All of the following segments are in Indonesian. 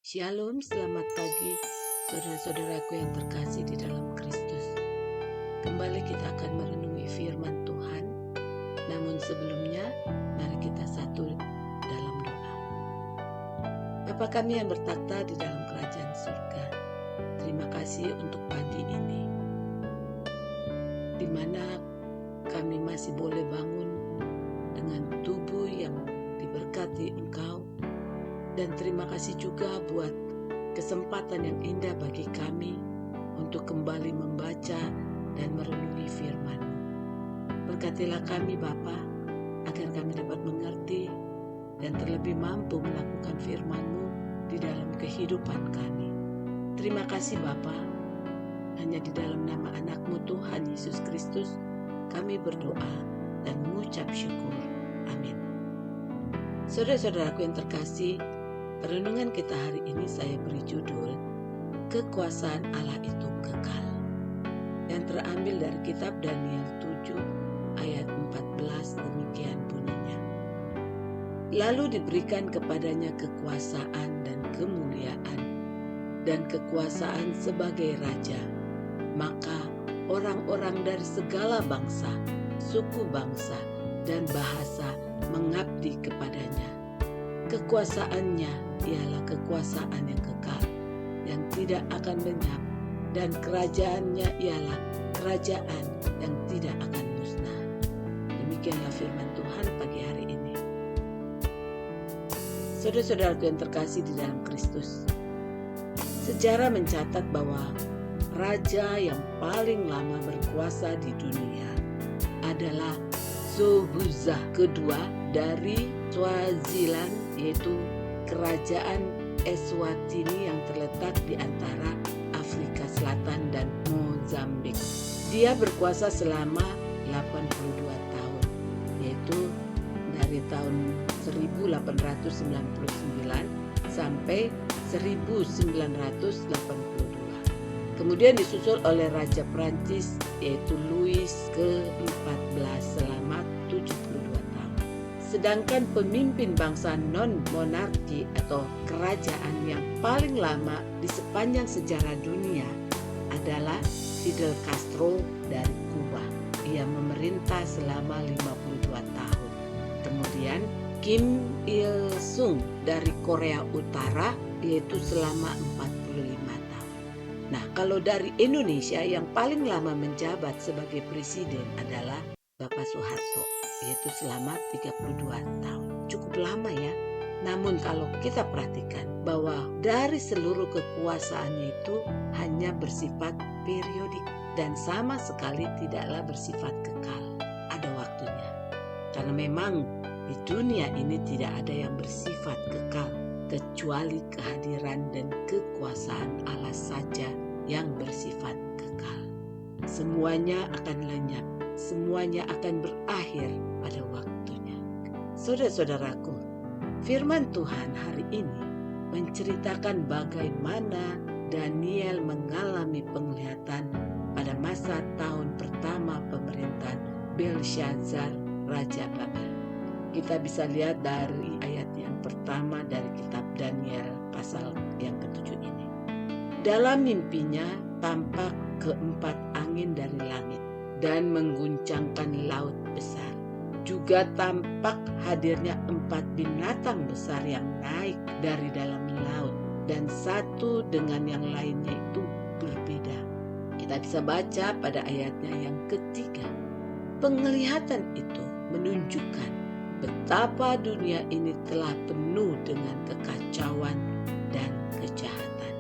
Shalom, selamat pagi saudara-saudaraku yang terkasih di dalam Kristus. Kembali kita akan merenungi firman Tuhan. Namun sebelumnya, mari kita satu dalam doa. Bapa kami yang bertakhta di dalam kerajaan surga, terima kasih untuk pagi ini, di mana kami masih boleh bangun dengan tubuh yang diberkati Engkau. Dan terima kasih juga buat kesempatan yang indah bagi kami untuk kembali membaca dan merenungi firman-Mu. Berkatilah kami Bapa, agar kami dapat mengerti dan terlebih mampu melakukan firman-Mu di dalam kehidupan kami. Terima kasih Bapa, hanya di dalam nama anak-Mu Tuhan Yesus Kristus kami berdoa dan mengucap syukur. Amin. Saudara-saudaraku yang terkasih, renungan kita hari ini saya beri judul Kekuasaan Allah itu kekal, yang terambil dari kitab Daniel 7 ayat 14, demikian bunyinya. Lalu diberikan kepadanya kekuasaan dan kemuliaan dan kekuasaan sebagai raja, maka orang-orang dari segala bangsa, suku bangsa dan bahasa mengabdi kepadanya. Kekuasaannya ialah kekuasaan yang kekal, yang tidak akan lenyap, dan kerajaannya ialah kerajaan yang tidak akan musnah. Demikianlah firman Tuhan pagi hari ini. Saudara-saudaraku yang terkasih di dalam Kristus, sejarah mencatat bahwa raja yang paling lama berkuasa di dunia adalah Sobhuza kedua dari Swaziland, yaitu kerajaan Eswatini yang terletak di antara Afrika Selatan dan Mozambik. Dia berkuasa selama 82 tahun, yaitu dari tahun 1899 sampai 1982. Kemudian disusul oleh Raja Prancis, yaitu Louis ke-14 selama 72 tahun. Sedangkan pemimpin bangsa non-monarki atau kerajaan yang paling lama di sepanjang sejarah dunia adalah Fidel Castro dari Kuba. Ia memerintah selama 52 tahun. Kemudian Kim Il-sung dari Korea Utara, yaitu selama 45 tahun. Nah, kalau dari Indonesia yang paling lama menjabat sebagai presiden adalah Bapak Soeharto, yaitu selama 32 tahun. Cukup lama ya. Namun kalau kita perhatikan bahwa dari seluruh kekuasaannya itu hanya bersifat periodik dan sama sekali tidaklah bersifat kekal. Ada waktunya. Karena memang di dunia ini tidak ada yang bersifat kekal, kecuali kehadiran dan kekuasaan Allah saja yang bersifat kekal. Semuanya akan lenyap, semuanya akan berakhir pada waktunya. Saudara-saudaraku, firman Tuhan hari ini menceritakan bagaimana Daniel mengalami penglihatan pada masa tahun pertama pemerintahan Belshazzar, Raja Babel. Kita bisa lihat dari ayat yang pertama dari kitab Daniel pasal yang ke-7 ini. Dalam mimpinya tampak keempat angin dari langit dan mengguncangkan laut besar. Juga tampak hadirnya 4 binatang besar yang naik dari dalam laut, dan satu dengan yang lainnya itu berbeda. Kita bisa baca pada ayatnya yang ketiga. Penglihatan itu menunjukkan betapa dunia ini telah penuh dengan kekacauan dan kejahatan.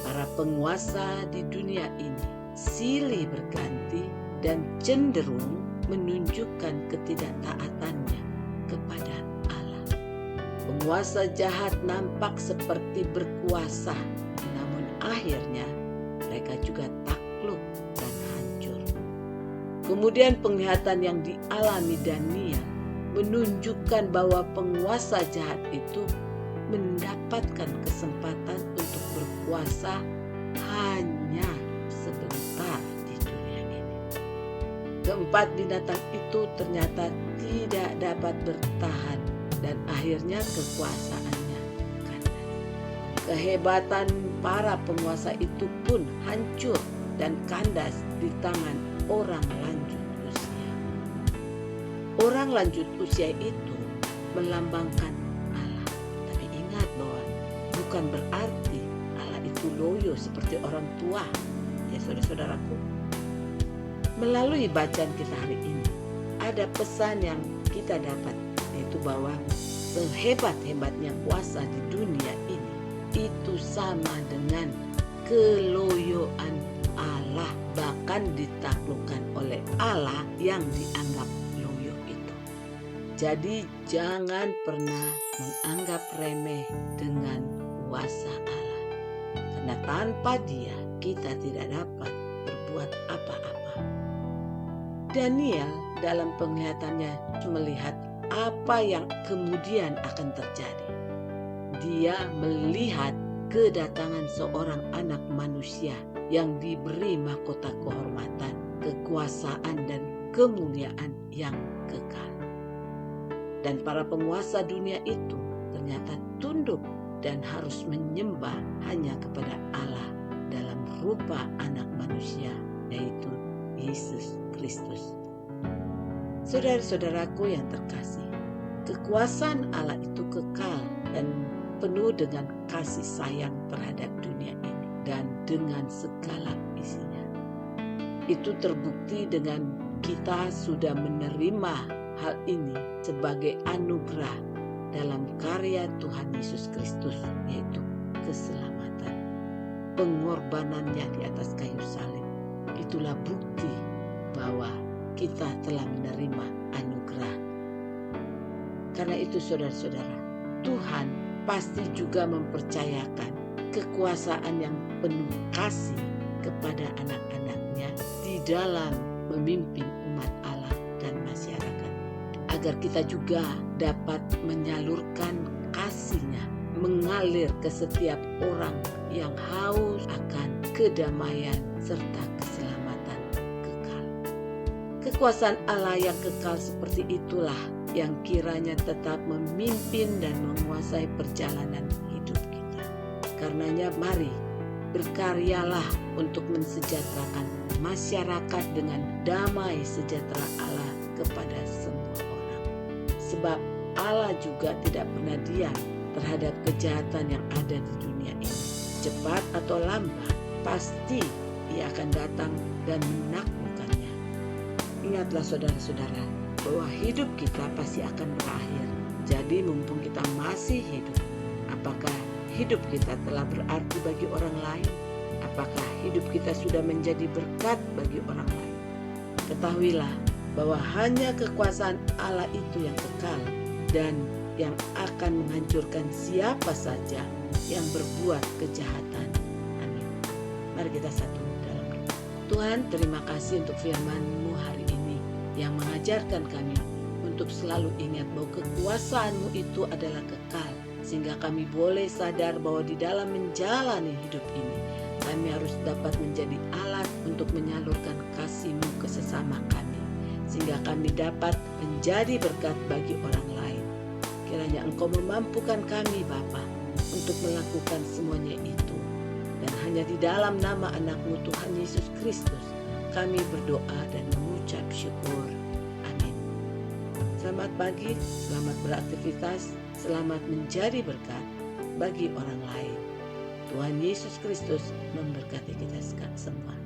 Para penguasa di dunia ini silih berganti dan cenderung menunjukkan ketidaktaatannya kepada Allah. Penguasa jahat nampak seperti berkuasa, namun akhirnya mereka juga takluk dan hancur. Kemudian penglihatan yang dialami Daniel menunjukkan bahwa penguasa jahat itu mendapatkan kesempatan untuk berkuasa hanya sebentar di dunia ini. Keempat binatang itu ternyata tidak dapat bertahan dan akhirnya kekuasaannya kandas. Kehebatan para penguasa itu pun hancur dan kandas di tangan orang lanjut usia. Orang lanjut usia itu melambangkan Allah. Tapi ingat bahwa bukan berarti Allah itu loyo seperti orang tua. Ya saudara-saudaraku, melalui bacaan kita hari ini ada pesan yang kita dapat, yaitu bahwa sehebat-hebatnya kuasa di dunia ini itu sama dengan keloyoan Allah, bahkan ditaklukkan oleh Allah yang dianggap loyo itu. Jadi jangan pernah menganggap remeh dengan kuasa Allah, karena tanpa Dia kita tidak dapat berbuat apa-apa. Daniel dalam penglihatannya melihat apa yang kemudian akan terjadi. Dia melihat kedatangan seorang anak manusia yang diberi mahkota kehormatan, kekuasaan, dan kemuliaan yang kekal. Dan para penguasa dunia itu ternyata tunduk dan harus menyembah hanya kepada Allah dalam rupa anak manusia, yaitu Yesus Kristus. Saudara-saudaraku yang terkasih, kekuasaan Allah itu kekal dan penuh dengan kasih sayang terhadap dunia ini dan dengan segala isinya. Itu terbukti dengan kita sudah menerima hal ini sebagai anugerah dalam karya Tuhan Yesus Kristus, yaitu keselamatan. Pengorbanannya di atas kayu salib, itulah bukti bahwa kita telah menerima anugerah. Karena itu saudara-saudara, Tuhan pasti juga mempercayakan kekuasaan yang penuh kasih kepada anak-anaknya di dalam memimpin umat Allah dan masyarakat, agar kita juga dapat menyalurkan kasih-Nya mengalir ke setiap orang yang haus akan kedamaian serta keselamatan kekal. Kekuasaan Allah yang kekal seperti itulah yang kiranya tetap memimpin dan menguasai perjalanan hidup kita. Karenanya mari berkaryalah untuk mensejahterakan masyarakat dengan damai sejahtera Allah kepada semua orang. Sebab Allah juga tidak pernah diam terhadap kejahatan yang ada di dunia ini. Cepat atau lambat pasti Ia akan datang dan menaklukkannya. Ingatlah saudara-saudara, bahwa hidup kita pasti akan berakhir. Jadi mumpung kita masih hidup, apakah hidup kita telah berarti bagi orang lain? Apakah hidup kita sudah menjadi berkat bagi orang lain? Ketahuilah bahwa hanya kekuasaan Allah itu yang kekal dan yang akan menghancurkan siapa saja yang berbuat kejahatan. Amin. Mari kita satu dalam doa. Tuhan, terima kasih untuk firman-Mu hari ini yang mengajarkan kami untuk selalu ingat bahwa kekuasaan-Mu itu adalah kekal, sehingga kami boleh sadar bahwa di dalam menjalani hidup ini kami harus dapat menjadi alat untuk menyalurkan kasih-Mu ke sesama kami, sehingga kami dapat menjadi berkat bagi orang lain. Kiranya Engkau memampukan kami Bapa untuk melakukan semuanya itu, dan hanya di dalam nama anak-Mu Tuhan Yesus Kristus kami berdoa dan mengucap syukur. Amin. Selamat pagi, selamat beraktivitas, selamat menjadi berkat bagi orang lain. Tuhan Yesus Kristus memberkati kita semua.